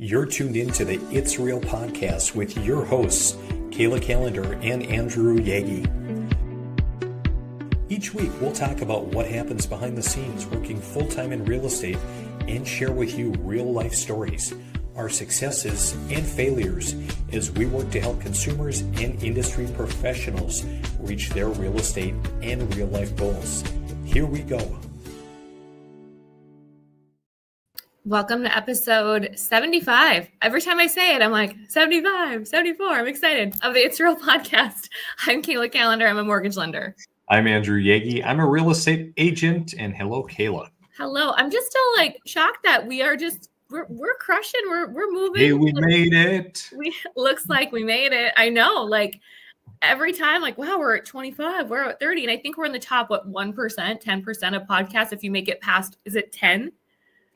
You're tuned into the It's Real podcast with your hosts, Kayla and Andrew Yagi. Each week, we'll talk about what happens behind the scenes working full-time in real estate and share with you real-life stories, our successes and failures as we work to help consumers and industry professionals reach their real estate and real-life goals. Here we go. Welcome to episode 75. Every time I say it, I'm like, 75, 74. I'm excited of the It's Real podcast. I'm Kayla Calendar. I'm a mortgage lender. I'm Andrew Yagi. I'm a real estate agent. And hello, Kayla. Hello. I'm just still shocked that we are we're crushing. We're moving. Hey, we made it. Looks like we made it. I know. Every time, wow, we're at 25, we're at 30. And I think we're in the top, 1%, 10% of podcasts. If you make it past, is it 10?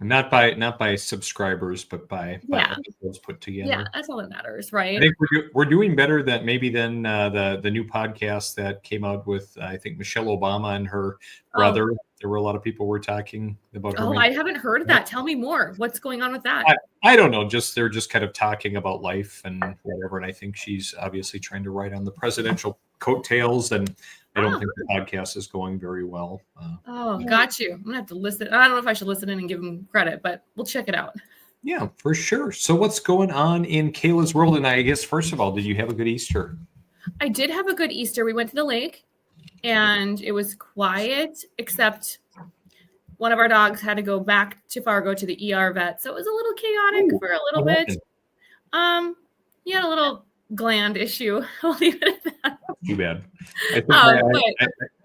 Not by subscribers, but by episodes put together. Yeah, that's all that matters, right? I think we're doing better than the new podcast that came out with I think Michelle Obama and her brother. There were a lot of people were talking about. I haven't heard of that. Tell me more. What's going on with that? I don't know. They're just kind of talking about life and whatever. And I think she's obviously trying to ride on the presidential coattails and. I don't think the podcast is going very well. Got you. I'm going to have to listen. I don't know if I should listen in and give them credit, but we'll check it out. Yeah, for sure. So what's going on in Kayla's world? And I guess, first of all, did you have a good Easter? I did have a good Easter. We went to the lake and it was quiet, except one of our dogs had to go back to Fargo to the ER vet. So it was a little chaotic for a little bit. He had a little gland issue. I'll leave it at that. Too bad.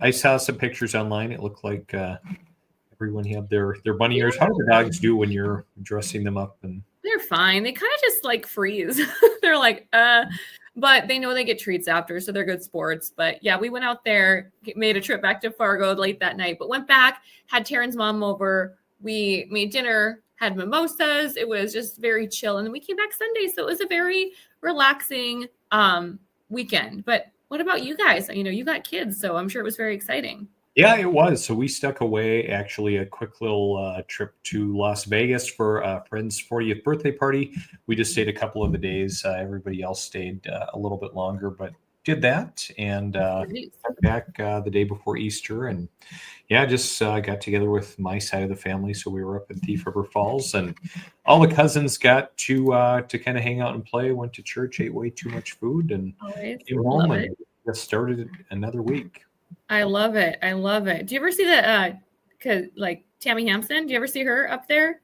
I saw some pictures online. It looked like everyone had their bunny ears. How do the dogs do when you're dressing them up? And they're fine. They kind of just freeze. They're but they know they get treats after, so they're good sports. But yeah, we went out there, made a trip back to Fargo late that night, but went back, had Taryn's mom over. We made dinner, had mimosas. It was just very chill. And then we came back Sunday. So it was a very relaxing weekend. But what about you guys? You got kids, so I'm sure it was very exciting. Yeah, it was. So we stuck away, actually, a quick little trip to Las Vegas for a friend's 40th birthday party. We just stayed a couple of the days. Everybody else stayed a little bit longer, but did that and back the day before Easter. And yeah, just got together with my side of the family. So we were up in Thief River Falls and all the cousins got to kind of hang out and play, went to church, ate way too much food and came home and just started another week. I love it. Do you ever see Tammy Hampson? Do you ever see her up there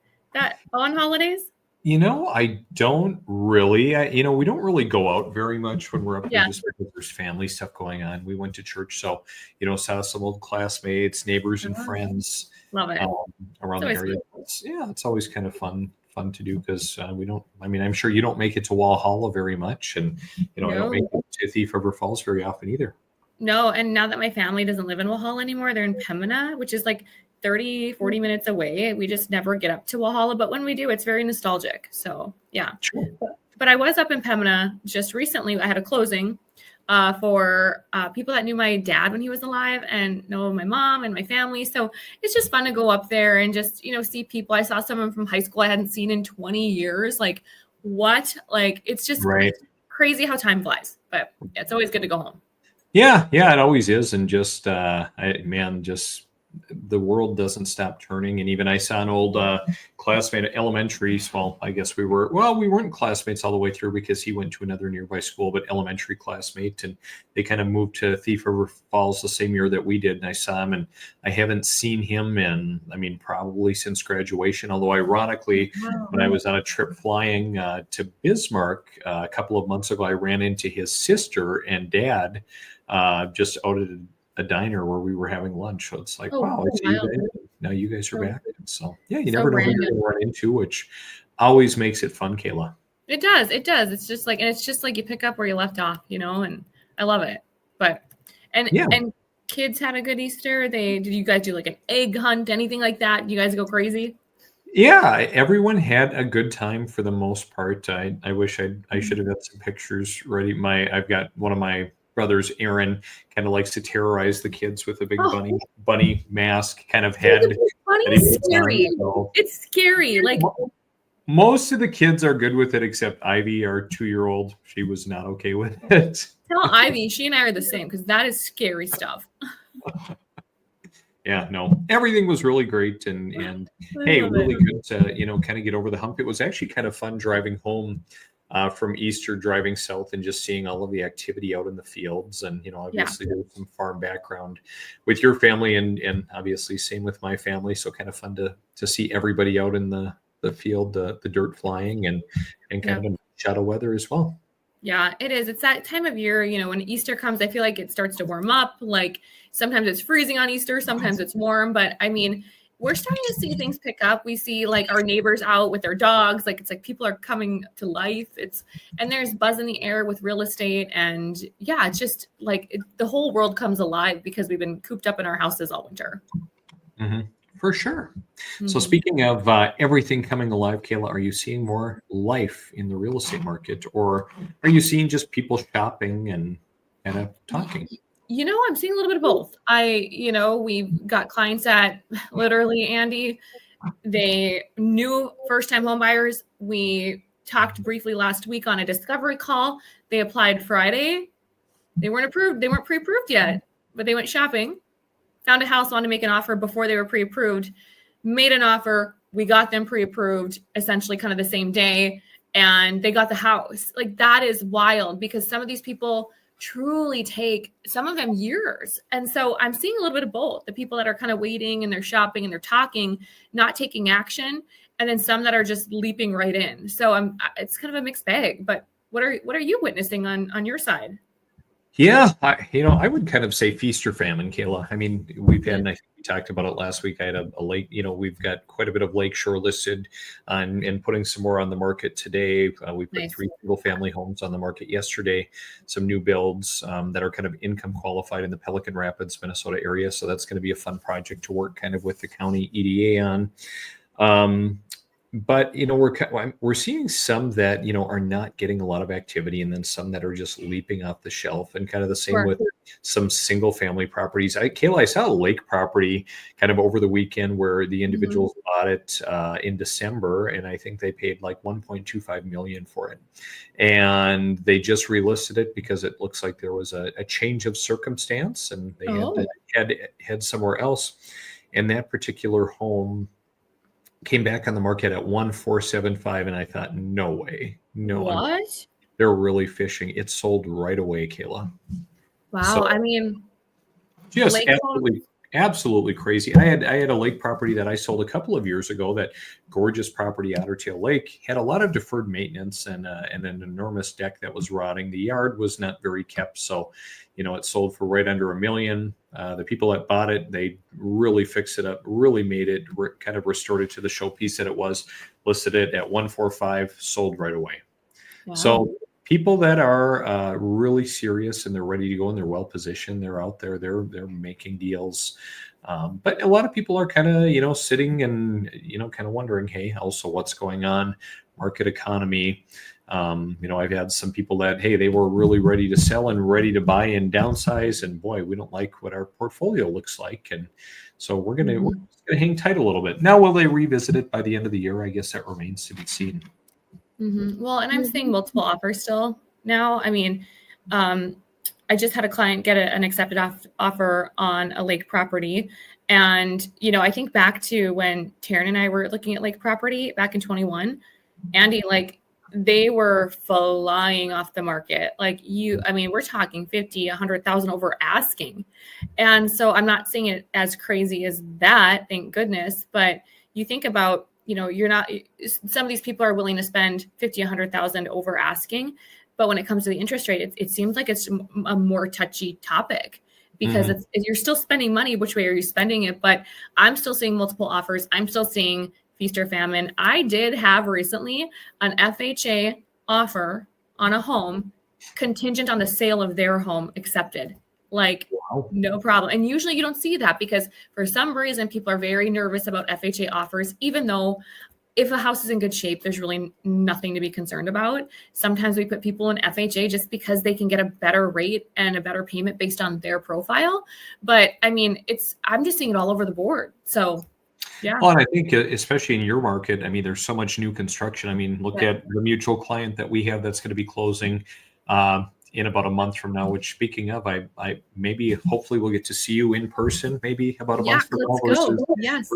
on holidays? I don't really. We don't really go out very much when we're up there just because there's family stuff going on. We went to church, so saw some old classmates, neighbors, and friends. Love it around the area. It's always kind of fun to do because we don't. I'm sure you don't make it to Walhalla very much, and I don't make it to Thief River Falls very often either. No, and now that my family doesn't live in Walhalla anymore, they're in Pembina, which is 30, 40 minutes away. We just never get up to Walhalla, but when we do, it's very nostalgic. So yeah. Sure. But I was up in Pembina just recently. I had a closing for people that knew my dad when he was alive and know my mom and my family. So it's just fun to go up there and just, see people. I saw someone from high school I hadn't seen in 20 years. It's just crazy how time flies, but it's always good to go home. Yeah, it always is. And just, the world doesn't stop turning. And even I saw an old classmate at elementary. Well, I guess we weren't classmates all the way through because he went to another nearby school, but elementary classmate. And they kind of moved to Thief River Falls the same year that we did. And I saw him and I haven't seen him in, probably since graduation. Although ironically, when I was on a trip flying to Bismarck a couple of months ago, I ran into his sister and dad just out at a diner where we were having lunch. So it's wow, I see you guys. Now you guys are back. So yeah, you never know who you're going to run into, which always makes it fun, Kayla. It does. It's just you pick up where you left off, and I love it. But and kids had a good Easter. Did you guys do an egg hunt, anything like that? You guys go crazy? Yeah, everyone had a good time for the most part. I wish I should have got some pictures ready. I've got one of my brothers, Aaron, kind of likes to terrorize the kids with a big bunny mask kind of head. Bunny's scary. It's scary. Most of the kids are good with it, except Ivy, our 2-year-old. She was not okay with it. Tell Ivy, she and I are the same because that is scary stuff. Yeah, no, everything was really great, and hey, really good to kind of get over the hump. It was actually kind of fun driving home from Easter, driving south and just seeing all of the activity out in the fields, and obviously there's some farm background with your family, and obviously same with my family. So kind of fun to see everybody out in the field, the dirt flying, and kind of a shadow weather as well. Yeah, it is. It's that time of year, when Easter comes, I feel like it starts to warm up. Like sometimes it's freezing on Easter, sometimes it's warm, but I mean, we're starting to see things pick up. We see like our neighbors out with their dogs. Like it's like people are coming to life. And there's buzz in the air with real estate. And yeah, it's just like the whole world comes alive because we've been cooped up in our houses all winter. Mm-hmm. For sure. So speaking of everything coming alive, Kayla, are you seeing more life in the real estate market, or are you seeing just people shopping and kind of talking? I'm seeing a little bit of both. We've got clients that literally, Andy, they knew first-time home buyers. We talked briefly last week on a discovery call. They applied Friday. They weren't approved. They weren't pre-approved yet, but they went shopping. Found a house, wanted to make an offer before they were pre-approved, made an offer. We got them pre-approved essentially kind of the same day, and they got the house. Like that is wild because some of these people truly take some of them years. And so I'm seeing a little bit of both. The people that are kind of waiting and they're shopping and they're talking, not taking action, and then some that are just leaping right in. So it's kind of a mixed bag, but what are you witnessing on your side? Yeah, I would kind of say feast or famine, Kayla. I mean, we've had, and I think we talked about it last week. I had a lake, we've got quite a bit of lakeshore listed and putting some more on the market today. We put 3 single family homes on the market yesterday, some new builds that are kind of income qualified in the Pelican Rapids, Minnesota area. So that's going to be a fun project to work kind of with the county EDA on. But we're seeing some that are not getting a lot of activity, and then some that are just leaping off the shelf, and kind of the same with some single family properties. Kayla, I saw a lake property kind of over the weekend where the individuals bought it in December, and I think they paid like $1.25 million for it, and they just relisted it because it looks like there was a change of circumstance, and they had to head somewhere else. And that particular home came back on the market at 1,475, and I thought, no way, no. What? They're really fishing. It sold right away, Kayla. Wow, so, I mean, just absolutely crazy. I had a lake property that I sold a couple of years ago. That gorgeous property, Otter Tail Lake, had a lot of deferred maintenance and an enormous deck that was rotting. The yard was not very kept, so it sold for right under $1 million. The people that bought it, they really fixed it up, really made it, kind of restored it to the showpiece that it was, listed it at 145, sold right away. Wow. So people that are really serious and they're ready to go and they're well positioned, they're out there, they're making deals. But a lot of people are kind of, sitting and, kind of wondering, hey, also what's going on, market economy. I've had some people that, hey, they were really ready to sell and ready to buy and downsize, and boy, we don't like what our portfolio looks like, and so we're gonna hang tight a little bit. Now, will they revisit it by the end of the year? I guess that remains to be seen. Well, and I'm seeing multiple offers still now. I mean, I just had a client get an accepted offer on a lake property, and I think back to when Taryn and I were looking at lake property back in 21, Andy, like, they were flying off the market. Like we're talking 50, 100,000 over asking. And so I'm not seeing it as crazy as that, thank goodness. But you think about, some of these people are willing to spend 50, 100,000 over asking. But when it comes to the interest rate, it seems like it's a more touchy topic because you're still spending money. Which way are you spending it? But I'm still seeing multiple offers. I'm still seeing feast or famine. I did have recently an FHA offer on a home contingent on the sale of their home accepted. Like, wow. No problem. And usually you don't see that because for some reason people are very nervous about FHA offers, even though if a house is in good shape, there's really nothing to be concerned about. Sometimes we put people in FHA just because they can get a better rate and a better payment based on their profile. But I mean, I'm just seeing it all over the board. So Yeah. Well, and I think especially in your market, I mean, there's so much new construction. I mean, look Yeah. at the mutual client that we have that's going to be closing in about a month from now. Which, speaking of, I maybe hopefully we'll get to see you in person, maybe about a Yeah, month from now let's versus go. Yes.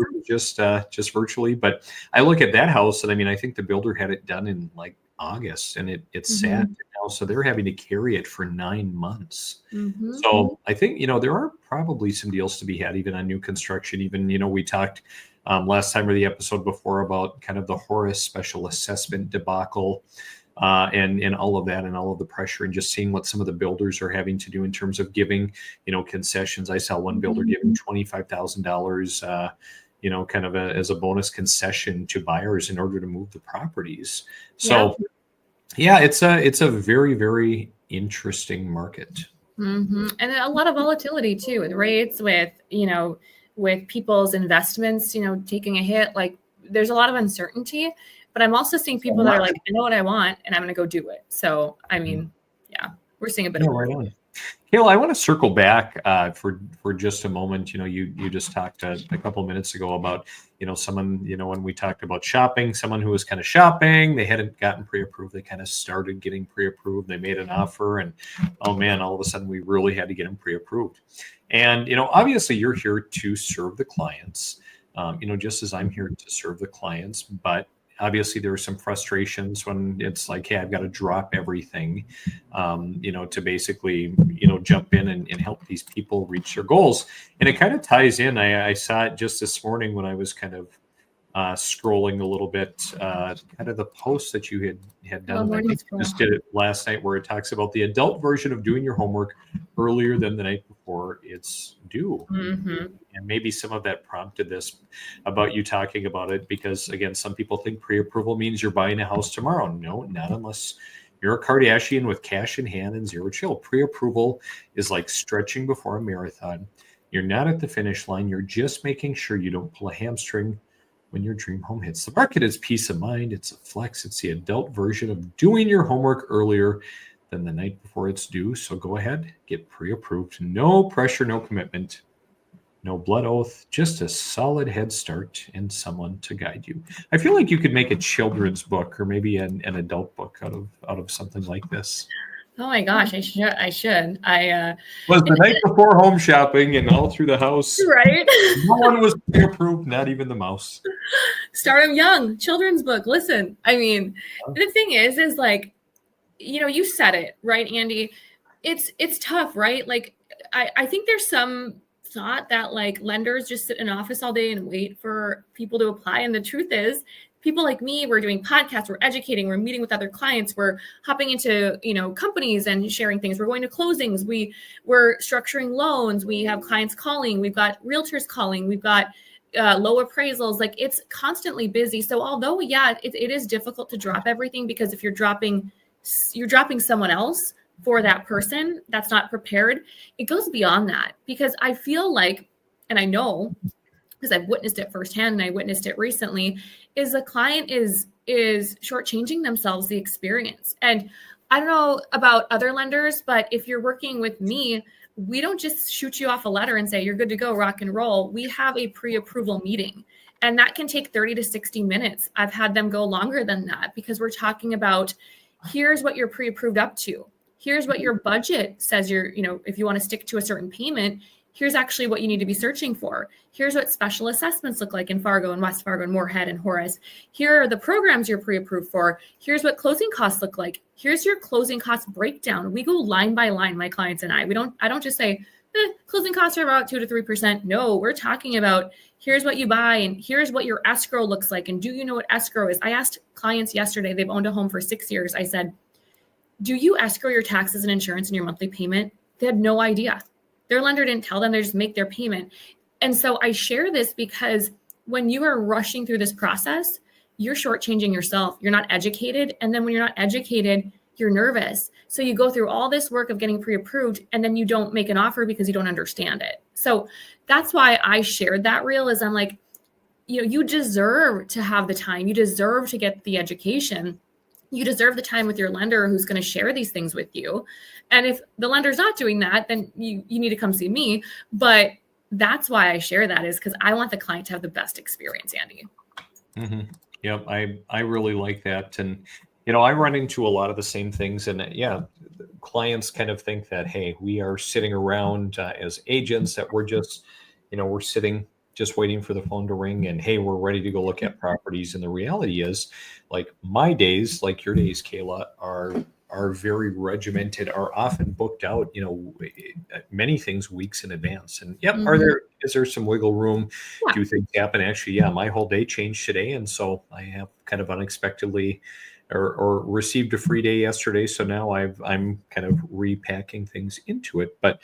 just virtually. But I look at that house, and I mean, I think the builder had it done in like August, and it's sat Mhm. now, so they're having to carry it for 9 months. Mhm. So I think, there are probably some deals to be had even on new construction. Even, we talked last time or the episode before about kind of the Horace special assessment debacle and all of that and all of the pressure and just seeing what some of the builders are having to do in terms of giving, concessions. I saw one builder giving $25,000, kind of as a bonus concession to buyers in order to move the properties. So yeah, it's a very, very interesting market. And a lot of volatility too, with rates, with people's investments, taking a hit. Like there's a lot of uncertainty, but I'm also seeing people that are like, I know what I want and I'm going to go do it. So, I mean, yeah, we're seeing a bit of right on. Kayla, I want to circle back for just a moment. You just talked a couple minutes ago about someone, when we talked about shopping, someone who was kind of shopping, they hadn't gotten pre-approved, they kind of started getting pre-approved, they made an offer, and oh man, all of a sudden we really had to get them pre-approved. And obviously you're here to serve the clients, just as I'm here to serve the clients, but obviously there are some frustrations when it's like, hey, I've got to drop everything, to basically, jump in and help these people reach their goals. And it kind of ties in. I saw it just this morning when I was kind of scrolling a little bit, kind of the post that you had done. I think you just did it last night, where it talks about the adult version of doing your homework earlier than the night before it's due. Mm-hmm. And maybe some of that prompted this about you talking about it, because again, some people think pre-approval means you're buying a house tomorrow. No, not unless you're a Kardashian with cash in hand and zero chill. Pre-approval is like stretching before a marathon. You're not at the finish line. You're just making sure you don't pull a hamstring when your dream home hits the market. Is peace of mind. It's a flex. It's the adult version of doing your homework earlier than the night before it's due. So go ahead, get pre-approved. No pressure, no commitment, no blood oath, just a solid head start and someone to guide you. I feel like you could make a children's book or maybe an adult book out of something like this. Oh my gosh, I should. Was the night before home shopping and all through the house. Right? No one was pre-approved, not even the mouse. Start them young. Children's book. Listen, I mean, the thing is like, you said it, right, Andy? It's tough, right? Like, I think there's some thought that like lenders just sit in an office all day and wait for people to apply. And the truth is, people like me, we're doing podcasts, we're educating, we're meeting with other clients, we're hopping into, companies and sharing things. We're going to closings. We're structuring loans. We have clients calling. We've got realtors calling. We've got low appraisals. Like it's constantly busy. So although, yeah, it is difficult to drop everything, because if you're dropping someone else for that person that's not prepared, it goes beyond that. Because I feel like, and I know, because I've witnessed it firsthand and I witnessed it recently, is the client is shortchanging themselves the experience. And I don't know about other lenders, but if you're working with me, we don't just shoot you off a letter and say, you're good to go, rock and roll. We have a pre-approval meeting, and that can take 30 to 60 minutes. I've had them go longer than that, because we're talking about, here's what you're pre-approved up to. Here's what your budget says if you want to stick to a certain payment, here's actually what you need to be searching for. Here's what special assessments look like in Fargo and West Fargo and Moorhead and Horace. Here are the programs you're pre-approved for. Here's what closing costs look like. Here's your closing cost breakdown. We go line by line, my clients and I. I don't just say, closing costs are about 2 to 3%. No, we're talking about, here's what you buy and here's what your escrow looks like. And do you know what escrow is? I asked clients yesterday, they've owned a home for 6 years. I said, do you escrow your taxes and insurance and your monthly payment? They had no idea. Their lender didn't tell them. They just make their payment. And so I share this because when you are rushing through this process, you're shortchanging yourself. You're not educated. And then when you're not educated, you're nervous. So you go through all this work of getting pre-approved, and then you don't make an offer because you don't understand it. So that's why I shared that reel, is I'm like, you deserve to have the time. You deserve to get the education. You deserve the time with your lender who's going to share these things with you. And if the lender's not doing that, then you need to come see me. But that's why I share that, is because I want the client to have the best experience, Andy. Mm-hmm. Yep. I really like that. And, I run into a lot of the same things. And yeah, clients kind of think that, hey, we are sitting around as agents, that we're just, we're sitting just waiting for the phone to ring, and hey, we're ready to go look at properties. And the reality is, like, my days, like your days, Kayla, are very regimented, are often booked out, many things weeks in advance. And yep, is there some wiggle room? Yeah. Do things happen? Actually, yeah, my whole day changed today. And so I have kind of unexpectedly or received a free day yesterday. So now I'm kind of repacking things into it. But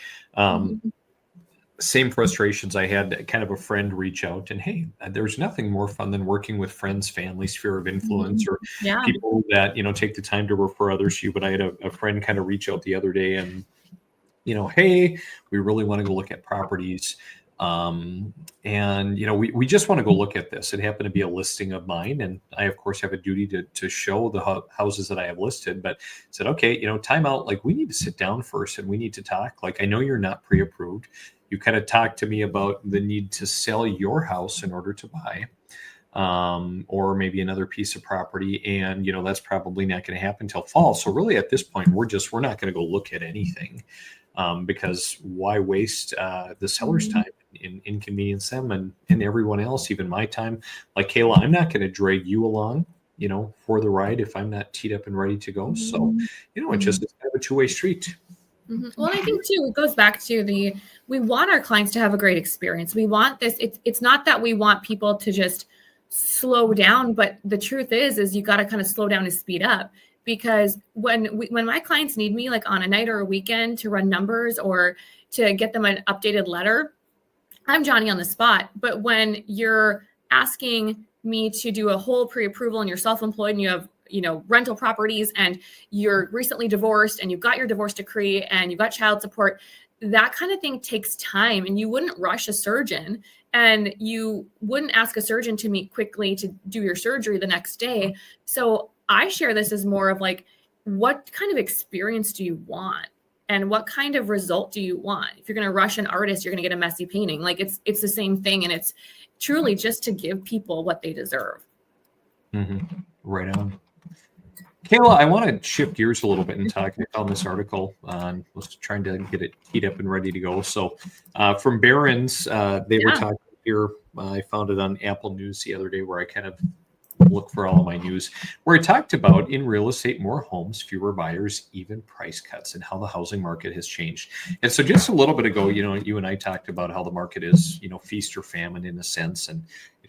same frustrations. I had kind of a friend reach out, and hey, there's nothing more fun than working with friends, family, sphere of influence, or people that, take the time to refer others to you. But I had a friend kind of reach out the other day, and, hey, we really want to go look at properties. And, we just want to go look at this. It happened to be a listing of mine. And I, of course, have a duty to show the houses that I have listed, but said, okay, time out. Like, we need to sit down first and we need to talk. Like, I know you're not pre-approved. You kind of talked to me about the need to sell your house in order to buy, or maybe another piece of property. And, that's probably not going to happen until fall. So really at this point, we're not going to go look at anything, because why waste the seller's time and inconvenience them and everyone else, even my time. Like, Kayla, I'm not going to drag you along, for the ride if I'm not teed up and ready to go. So, it just is kind of a two-way street. Well, I think too, it goes back to we want our clients to have a great experience. We want this. It's not that we want people to just slow down, but the truth is you got to kind of slow down and speed up, because when my clients need me, like on a night or a weekend, to run numbers or to get them an updated letter, I'm Johnny on the spot. But when you're asking me to do a whole pre-approval and you're self-employed and you have rental properties and you're recently divorced and you've got your divorce decree and you've got child support, that kind of thing takes time. And you wouldn't rush a surgeon, and you wouldn't ask a surgeon to meet quickly to do your surgery the next day. So I share this as more of like, what kind of experience do you want? And what kind of result do you want? If you're going to rush an artist, you're going to get a messy painting. Like, it's the same thing. And it's truly just to give people what they deserve. Right on. Kayla, I want to shift gears a little bit and talk. I found this article on, was trying to get it teed up and ready to go. So from Barron's, they were talking here. I found it on Apple News the other day, where I kind of look for all of my news, where it talked about, in real estate, more homes, fewer buyers, even price cuts, and how the housing market has changed. And so just a little bit ago, you and I talked about how the market is, feast or famine in a sense. And,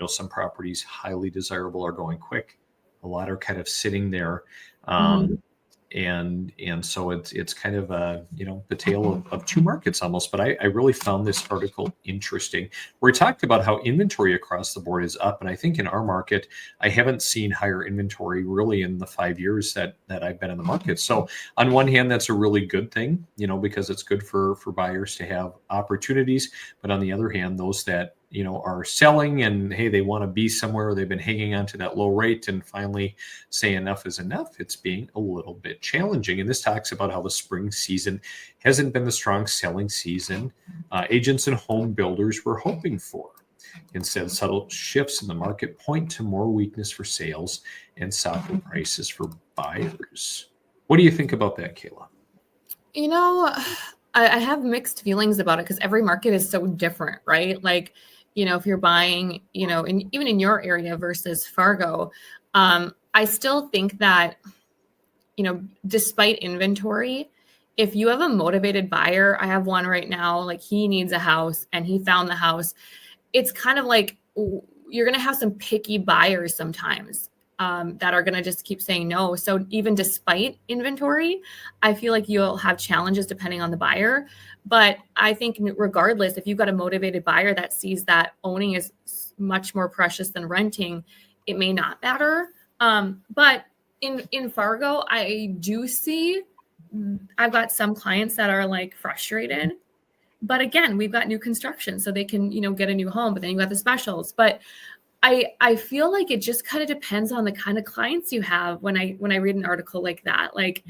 some properties highly desirable are going quick. A lot are kind of sitting there. And so it's kind of the tale of two markets almost. But I really found this article interesting, where it talked about how inventory across the board is up. And I think in our market, I haven't seen higher inventory really in the 5 years that I've been in the market. So on one hand, that's a really good thing, because it's good for buyers to have opportunities. But on the other hand, those that are selling and, hey, they want to be somewhere, they've been hanging on to that low rate and finally say enough is enough, it's being a little bit challenging. And this talks about how the spring season hasn't been the strong selling season agents and home builders were hoping for. Instead, subtle shifts in the market point to more weakness for sales and softer prices for buyers. What do you think about that, Kayla? I have mixed feelings about it, because every market is so different, right? Like, if you're buying, even in your area versus Fargo, I still think that, despite inventory, if you have a motivated buyer, I have one right now, like, he needs a house and he found the house. It's kind of like you're going to have some picky buyers sometimes that are going to just keep saying no. So even despite inventory, I feel like you'll have challenges depending on the buyer. But I think regardless, if you've got a motivated buyer that sees that owning is much more precious than renting, it may not matter. But in Fargo, I do see, I've got some clients that are like frustrated. But again, we've got new construction, so they can, get a new home, but then you got the specials. But I feel like it just kind of depends on the kind of clients you have when I read an article like that. Like,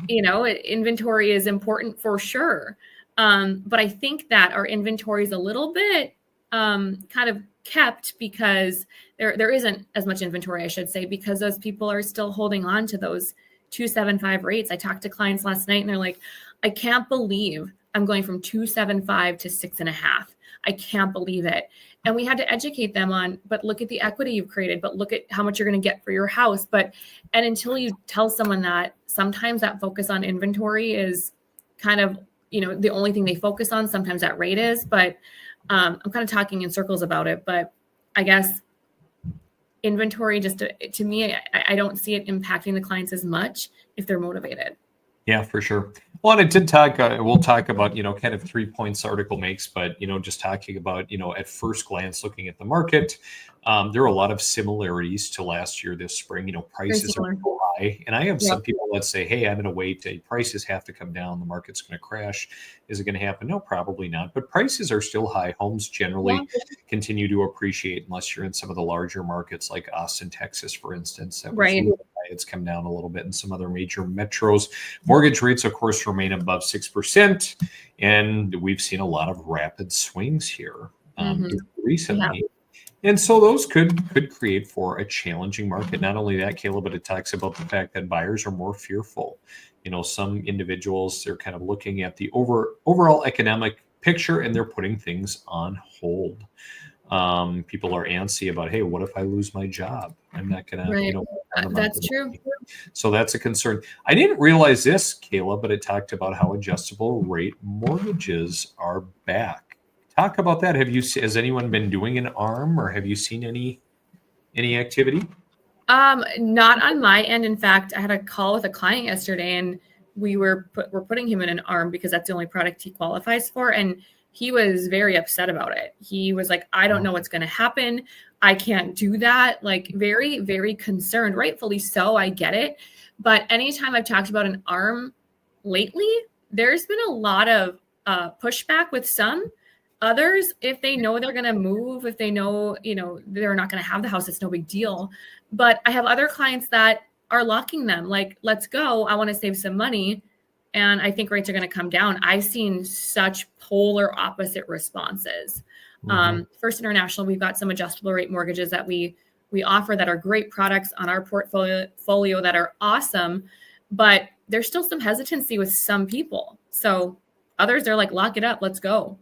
inventory is important for sure. But I think that our inventory is a little bit kind of kept because there isn't as much inventory, I should say, because those people are still holding on to those 2.75 rates. I talked to clients last night and they're like, I can't believe I'm going from 2.75 to 6.5. I can't believe it. And we had to educate them on, but look at the equity you've created, but look at how much you're going to get for your house. And until you tell someone that, sometimes that focus on inventory is kind of, the only thing they focus on. Sometimes that rate is, but I'm kind of talking in circles about it. But I guess inventory, just to me, I don't see it impacting the clients as much if they're motivated. Yeah, for sure. Well, and it did talk, we'll talk about, kind of 3 points the article makes, but, just talking about, at first glance, looking at the market, there are a lot of similarities to last year, this spring. Prices are so high. And I have some people that say, hey, I'm going to wait. Prices have to come down. The market's going to crash. Is it going to happen? No, probably not. But prices are still high. Homes generally continue to appreciate unless you're in some of the larger markets like Austin, Texas, for instance. That was it's come down a little bit in some other major metros. Mortgage rates, of course, remain above 6%. And we've seen a lot of rapid swings here recently. Yeah. And so those could create for a challenging market. Not only that, Kayla, but it talks about the fact that buyers are more fearful. Some individuals, they're kind of looking at the overall economic picture and they're putting things on hold. People are antsy about, hey, what if I lose my job? I'm not going to, that's true. So that's a concern. I didn't realize this, Kayla, but it talked about how adjustable rate mortgages are back. Talk about that. Has anyone been doing an ARM or have you seen any activity? Not on my end. In fact, I had a call with a client yesterday and we're putting him in an ARM because that's the only product he qualifies for. And he was very upset about it. He was like, I don't know what's going to happen. I can't do that. Like very, very concerned, rightfully so. I get it. But anytime I've talked about an ARM lately, there's been a lot of pushback with some. Others, if they know they're going to move, if they know, they're not going to have the house, it's no big deal. But I have other clients that are locking them like, let's go. I want to save some money. And I think rates are going to come down. I've seen such polar opposite responses. First International, we've got some adjustable rate mortgages that we offer that are great products on our portfolio that are awesome, but there's still some hesitancy with some people. So others are like, lock it up, let's go.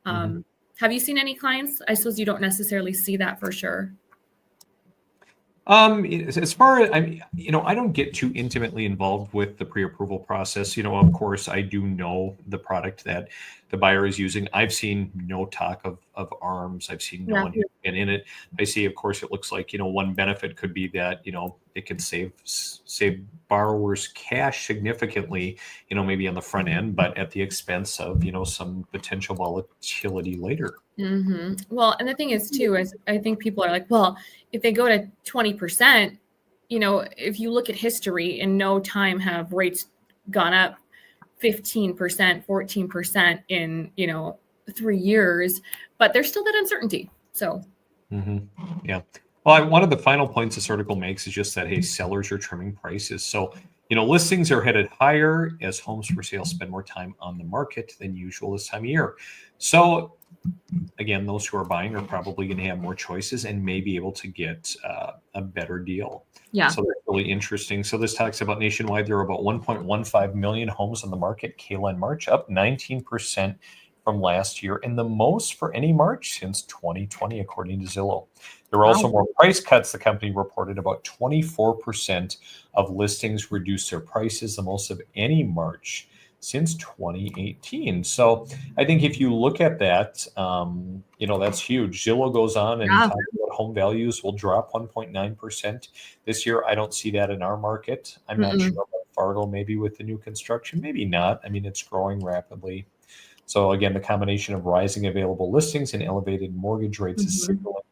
Have you seen any clients? I suppose you don't necessarily see that for sure. As far as I don't get too intimately involved with the pre-approval process. Of course, I do know the product that the buyer is using. I've seen no talk of ARMs. I've seen no one who's been in it. I see, of course, it looks like, one benefit could be that, it can save borrowers cash significantly, maybe on the front end, but at the expense of, some potential volatility later. Well, and the thing is too, is I think people are like, well, if they go to 20%, if you look at history, in no time have rates gone up 15%, 14% in, 3 years, but there's still that uncertainty. So, yeah. Well, one of the final points this article makes is just that, hey, sellers are trimming prices. So, listings are headed higher as homes for sale spend more time on the market than usual this time of year. So, again, those who are buying are probably going to have more choices and may be able to get a better deal. Yeah. So that's really interesting. So this talks about nationwide, there are about 1.15 million homes on the market, Kayla, in March, up 19% from last year, and the most for any March since 2020, according to Zillow. There were also more price cuts. The company reported about 24% of listings reduced their prices, the most of any March since 2018. So I think if you look at that, that's huge. Zillow goes on and talks about home values will drop 1.9% this year. I don't see that in our market. I'm not sure about Fargo, maybe with the new construction, maybe not. I mean, it's growing rapidly. So again, the combination of rising available listings and elevated mortgage rates is signaling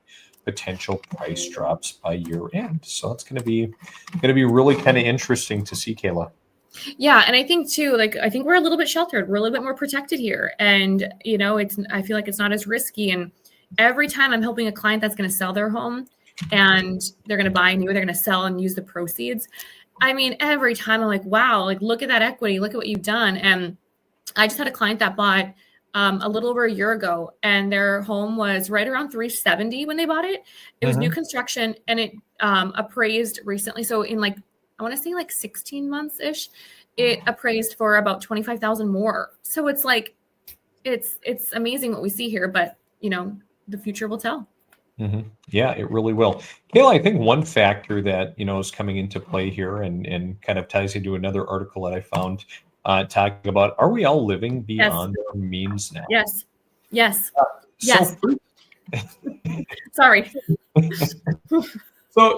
potential price drops by year end. So it's going to be really kind of interesting to see, Kayla. Yeah. And I think too, I think we're a little bit sheltered. We're a little bit more protected here. And, I feel like it's not as risky. And every time I'm helping a client that's going to sell their home and they're going to buy new, they're going to sell and use the proceeds. I mean, every time I'm like, wow, look at that equity, look at what you've done. And I just had a client that bought a little over a year ago, and their home was right around 370 when they bought it. It was new construction, and it appraised recently. So in like, I want to say like 16 months ish, it appraised for about 25,000 more. So it's like, it's amazing what we see here, but you know, the future will tell. Yeah, it really will. Kayla, I think one factor that, is coming into play here and kind of ties into another article that I found talking about, are we all living beyond our means now? Yes. Yes. So Sorry.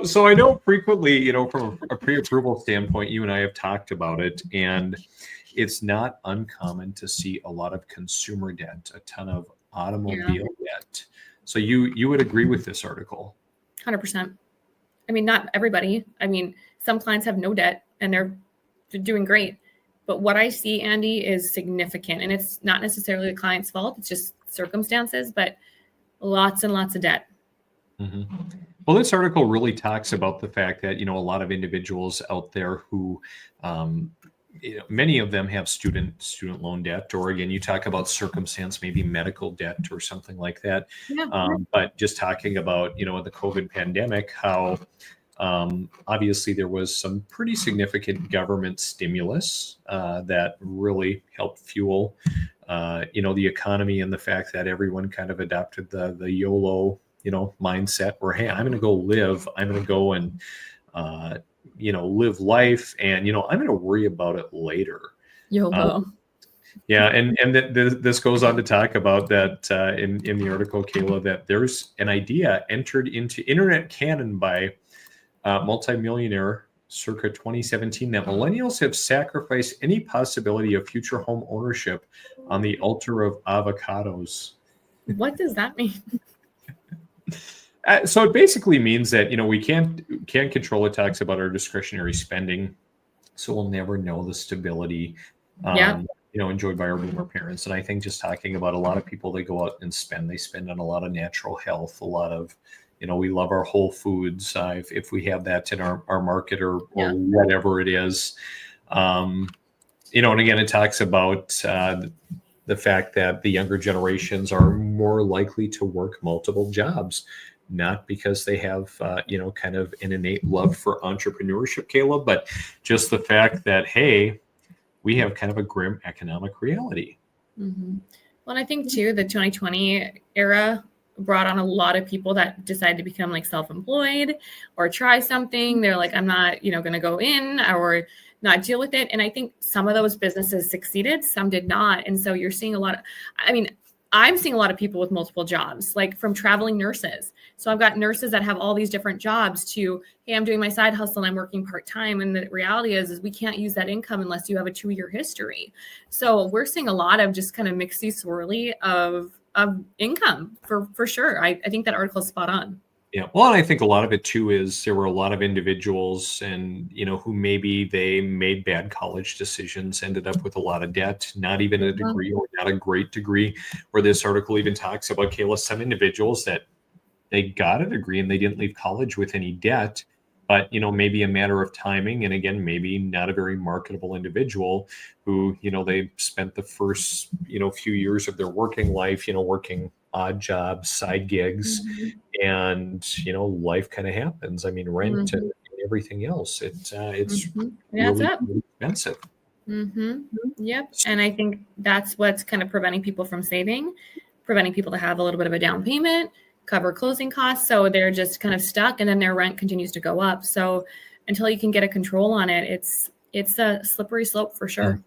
So I know frequently, from a pre-approval standpoint, you and I have talked about it, and it's not uncommon to see a lot of consumer debt, a ton of automobile debt. So you would agree with this article? 100%. I mean, not everybody. I mean, some clients have no debt and they're doing great. But what I see, Andy, is significant. And it's not necessarily the client's fault. It's just circumstances, but lots and lots of debt. Well, this article really talks about the fact that, a lot of individuals out there who, many of them have student loan debt, or again, you talk about circumstance, maybe medical debt or something like that. But just talking about, the COVID pandemic, how obviously there was some pretty significant government stimulus that really helped fuel, the economy, and the fact that everyone kind of adopted the YOLO, mindset where, hey, I'm going to go live, I'm going to go and, live life, and, I'm going to worry about it later. YOLO. And this goes on to talk about that in the article, Kayla, that there's an idea entered into internet canon by multimillionaire circa 2017 that millennials have sacrificed any possibility of future home ownership on the altar of avocados. What does that mean? So it basically means that, we can't control. It talks about our discretionary spending, so we'll never know the stability enjoyed by our boomer parents. And I think just talking about a lot of people, they go out and they spend on a lot of natural health, a lot of, we love our Whole Foods if we have that in our market or whatever it is. And again, it talks about the fact that the younger generations are more likely to work multiple jobs, not because they have, kind of an innate love for entrepreneurship, Kayla, but just the fact that, hey, we have kind of a grim economic reality. Well, and I think too, the 2020 era brought on a lot of people that decided to become like self-employed or try something. They're like, I'm not, going to go in or not deal with it. And I think some of those businesses succeeded, some did not. And so you're seeing I'm seeing a lot of people with multiple jobs, like from traveling nurses. So I've got nurses that have all these different jobs to, hey, I'm doing my side hustle and I'm working part-time. And the reality is we can't use that income unless you have a 2-year history. So we're seeing a lot of just kind of mixy swirly of income for sure. I think that article is spot on. Yeah. Well, and I think a lot of it too is there were a lot of individuals and, who maybe they made bad college decisions, ended up with a lot of debt, not even a degree or not a great degree, where this article even talks about, Kayla, some individuals that they got a degree and they didn't leave college with any debt, but, maybe a matter of timing. And again, maybe not a very marketable individual who, they spent the first, few years of their working life, working odd jobs, side gigs, and life kind of happens. I mean, rent and everything else. It's really expensive. Yep. And I think that's what's kind of preventing people from saving, preventing people to have a little bit of a down payment, cover closing costs. So they're just kind of stuck, and then their rent continues to go up. So until you can get a control on it, it's a slippery slope for sure.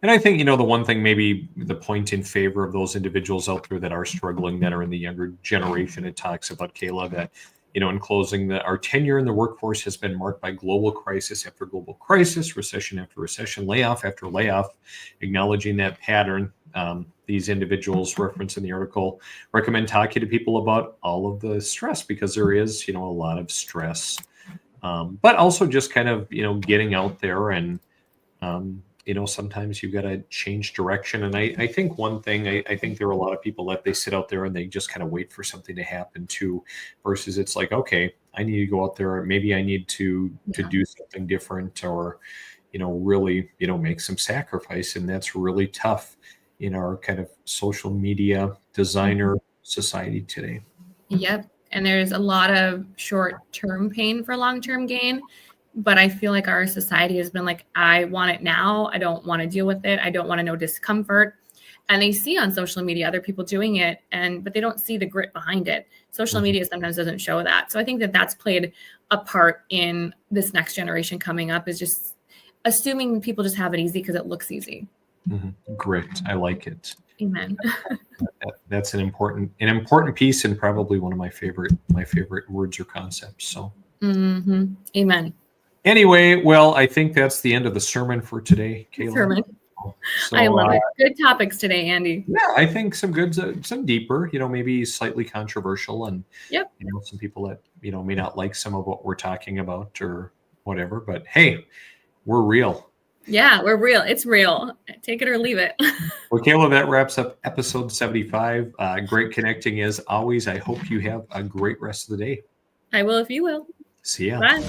And I think, the one thing, maybe the point in favor of those individuals out there that are struggling, that are in the younger generation, it talks about, Kayla, that, in closing, that our tenure in the workforce has been marked by global crisis after global crisis, recession after recession, layoff after layoff. Acknowledging that pattern, these individuals referenced in the article recommend talking to people about all of the stress, because there is, a lot of stress, but also just kind of, getting out there and, sometimes you've got to change direction. And I think one thing, I think there are a lot of people that they sit out there and they just kind of wait for something to happen too, versus it's like, okay, I need to go out there. Maybe I need to do something different, or, really, make some sacrifice. And that's really tough in our kind of social media designer society today. Yep. And there's a lot of short-term pain for long-term gain. But I feel like our society has been like, I want it now. I don't want to deal with it. I don't want to know discomfort. And they see on social media other people doing it, but they don't see the grit behind it. Social media sometimes doesn't show that. So I think that that's played a part in this next generation coming up, is just assuming people just have it easy because it looks easy. Great. I like it. Amen. That's an important piece, and probably one of my favorite words or concepts. So Amen. Anyway, well, I think that's the end of the sermon for today, Kayla. Sermon. So, I love it. Good topics today, Andy. Yeah, I think some good, some deeper, maybe slightly controversial, and some people that may not like some of what we're talking about or whatever. But hey, we're real. Yeah, we're real. It's real. Take it or leave it. Well, Kayla, that wraps up episode 75. Great connecting as always. I hope you have a great rest of the day. I will if you will. See ya. Bye.